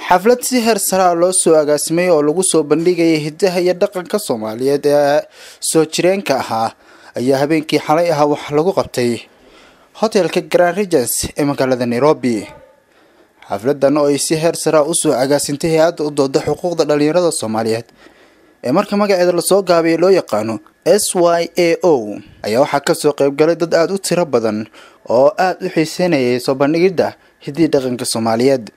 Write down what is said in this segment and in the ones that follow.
xaflad si heer sare loo soo agaasimay oo lagu soo bandhigayay hidaha iyo dhaqanka Soomaaliyeed ee soo jireenka ahaa ayaa habeenkii xalay ah wax lagu qabtay hotelka Grand Regency ee magaalada Nairobi. xafladan oo ay si heer sare u soo agaasintay hay'adda u dooda xuquuqda dhalinyarada Soomaaliyeed ee marka magaceeda la soo gaabiyay loo yaqaano SYAO ayaa waxa ka soo qayb galay dad aad u tiro badan oo aad u xiiseynayay soo bandhigida hidaha dhaqanka Soomaaliyeed.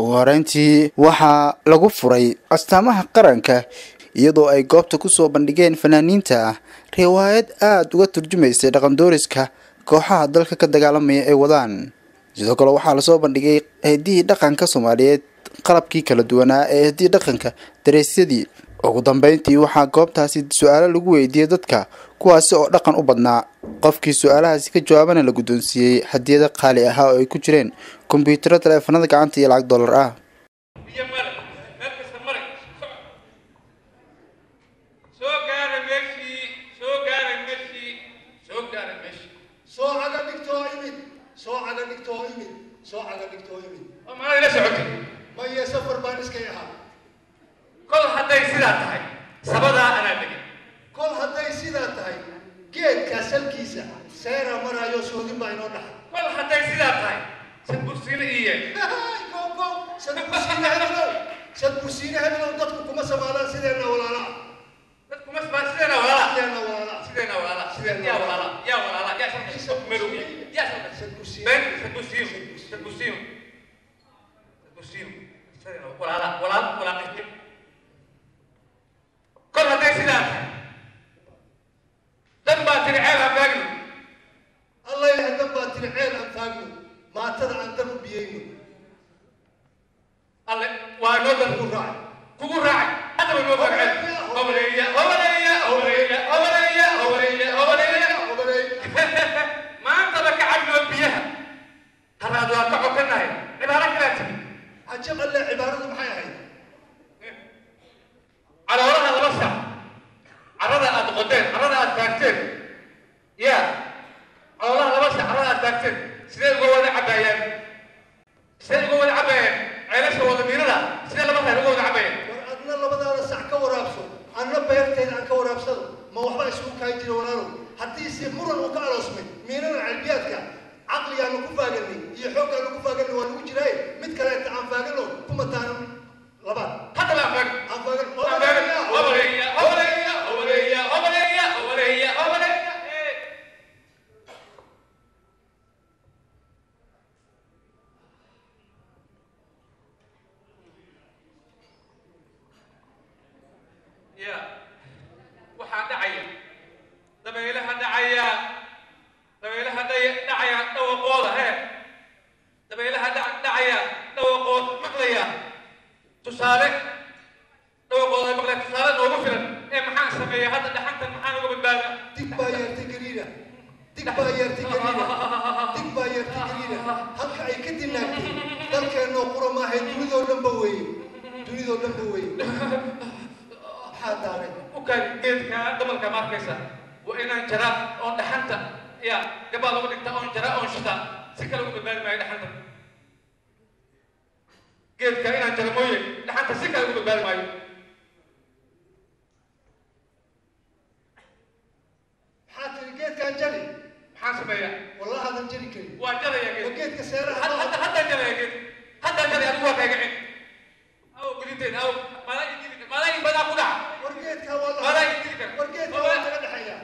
ugu horeyntii waxaa lagu furay astaamaha qaranka iyadoo ay goobta ku soo bandhigeen fanaaniinta riwaayad aad uga turjumaysay dhaqan dooriska kooxaha dalka ka dagaalamaya ee wadaan. sidoo kale waxaa la soo bandhigay hidaha dhaqanka Soomaaliyeed qalabkii kala duwanaa ee hidaha dhaqanka dareysadii. ugu dambeyntii waxaa goobtaasi su'aalo lagu weydiiyay dadka kuwaasi oo dhaqan u badnaa. qofkii su'aalahaasi ka jawaabana la guddoonsiiyay hadiyada qaali ah oo ay ku jireen kombiyuutarada taleefanada gacanta iyo lacag dollar ah. كل هذا يصير تاعي سبدا أنا بقى كل هذا يصير تاعي جيت كاسل كيسة سيرة مرة يوسودي ما ينونها كل هذا يصير تاعي سبورسين إيه كوكو سبورسين هذا سبورسين هذا لو تدخل كم سبعة سيدنا ولا لا تدخل كم سبعة سيدنا ولا لا سيدنا ولا لا سيدنا ولا لا سيدنا يا ولا لا يا ولا لا يا سبورسين ملوي يا سبورسين بين سبورسين سبورسين سبورسين سيدنا ولا لا ولا ولا كل هذا يصير دمبا ترعيل أفاقنا الله يا دمبا ترعيل أفاقنا ما تدع عن دم بيينه الله ونودر كوراعي كوراعي هذا من نودر عيل أولية أولية أولية أولية أولية أولية ما أنت بك عبد بيها ترى هذا كعب كناي عبارة كلاتي عجب الله عبارة محيا على وراها الرصع عرضها أتقدين عرضها أتفاكتين يا على وراها الرصع عرضها أتفاكتين سيدي قوة عبايان سيدي قوة عبايان عيلاش هو ضميرنا سيدي لبطها قوة عبايان أنا الله بدأ رسع كورابسو أنا بيرتين عن كورابسو ما وحبا يسوق كايجي ورانو حتى يصير مرة وكال اسمي ميننا عالبياتك عقلي أنا كفاقني يحوق أنا كفاقني وأنا وجراي متكلت عن فاقنو كما تانم لبان حتى لا فاقن أفاقن أولية أولية أولية أولية أولية أولية يا وحد عيا دبيلها دعيا دبيلها دعيا توقوضة هي دبيلها دعيا توقوض مقلية تصالح توقوض مقلية تصالح ومفرد إيه محان سمية هذا دحنت محان وبالبالة تكباير تقريرا تكباير تقريرا تكباير تقريرا هلك أي كدي ناكي ذلك إنه قرى ما هي تريدو لنبوي تريدو لنبوي حاضر وكان جيت قبل كمان كيسة وإن جرا أون دحنت يا قبل لو بدك أون جرا أون شتا سكلوا بالبالة ما يدحنت جيت كائن جرا موي دحنت سكلوا بالبالة ما حاضر جيت كان جري حاسب يا والله هذا جري كريم وجري يا جيت وجيت كسيرة حتى جري يا جيت حتى جري أنا واقع قاعد أو قلتين أو ما لا يبدا كذا ورجيت والله ما لا يجيك ورجيت والله أنا حيا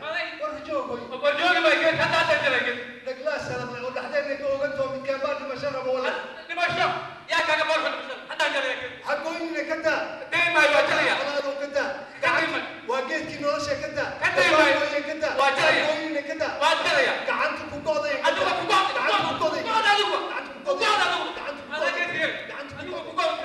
ورجوك ورجوك ما يجيك حتى جري جيت لا سلام ولا حدا اللي جوجنتهم من كبار المشرب ولا لمشرب يا كان بورك حتى جري جيت حقوني كذا دايما يواجهني والله كذا دايما واجيت كنوشة كذا دايما كذا واجهني حقوني كذا واجهني قعدت كوكوضي أدوك كوكوضي قعدت كوكوضي قعدت كوكوضي قعدت كوكوضي قعدت كوكوضي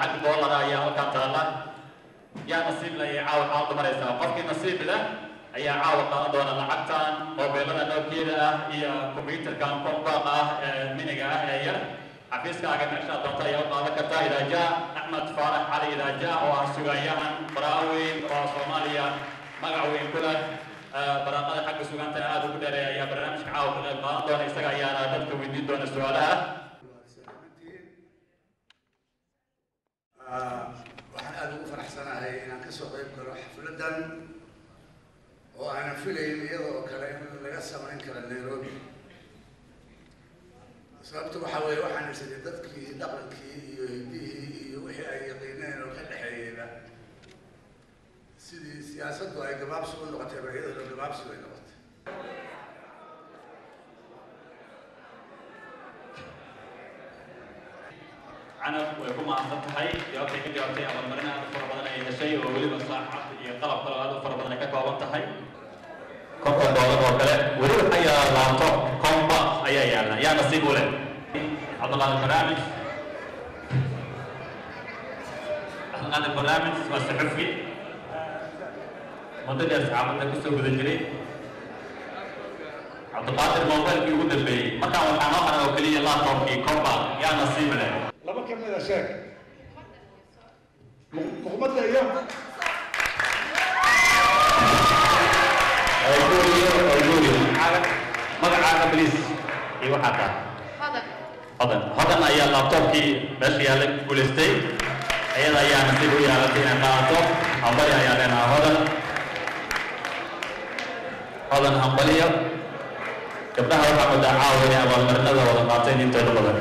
$100 ayaa halkan taala yaa nasiib leh caawa xaaladu maraysaa qofkii nasiib leh ayaa caawa qaadan doona lacagtan moobeelada noobkeeda ah iyo kombiyuutarkan kombaq ah ee miniga ah ee yar xafiiskaaga meeshaa doonta ayaa u qaadan kartaa idaaja axmed faarax cali idaaja oo ah sugayahan baraaweyn oo soomaaliya magac weyn ku leh baraaqada xagga sugaantana aad ugu dheereeya ayaa barnaamijka caawa ka qayb qaadan doona isaga ayaana dadka weydiin doona su-aalaha waxaan aad ugu faraxsanahay inaan ka soo qayb galo xafladan oo aanan filayn iyada oo kale in laga samayn karo Nairobi sababtu waxa weeye waxaan isagay dadkii dhaqankii iyo hidihii iyo wixii ay yaqiineen oo ka dhexeeyayba sidii siyaasaddu ay gabaabsi u noqotay iyadoo gabaabsi bay noqotay عنب ويكون مع فتحي يعطي كل يعطي أول مرنا فرق بدنا يهشي وولي بصاحب يقلب قلب هذا فرق بدنا كذا وانتهي كم دولار وكله ولي أي لابتوب كم أي يا نصيب ولا عبد الله البرامج هذا البرامج والصحفي مدرس عمل كسر بدجري عبد القادر موبايل في ود البي مكان وحنا أنا وكلي لابتوب في كم يا نصيب له laba ka mid a sheeg muqmadda iyo magacaaga bliis iyo waxaa taa hodan ayaa laabtoobkii meesha yaalla guulaystay iyada ayaa nasiib u yeelatay inay qaadato hambali ayaa leenaha hodan hambaliyo gabdhaha waxaa moodaa caawa inay abaalmarinada wada qaateen intooda badan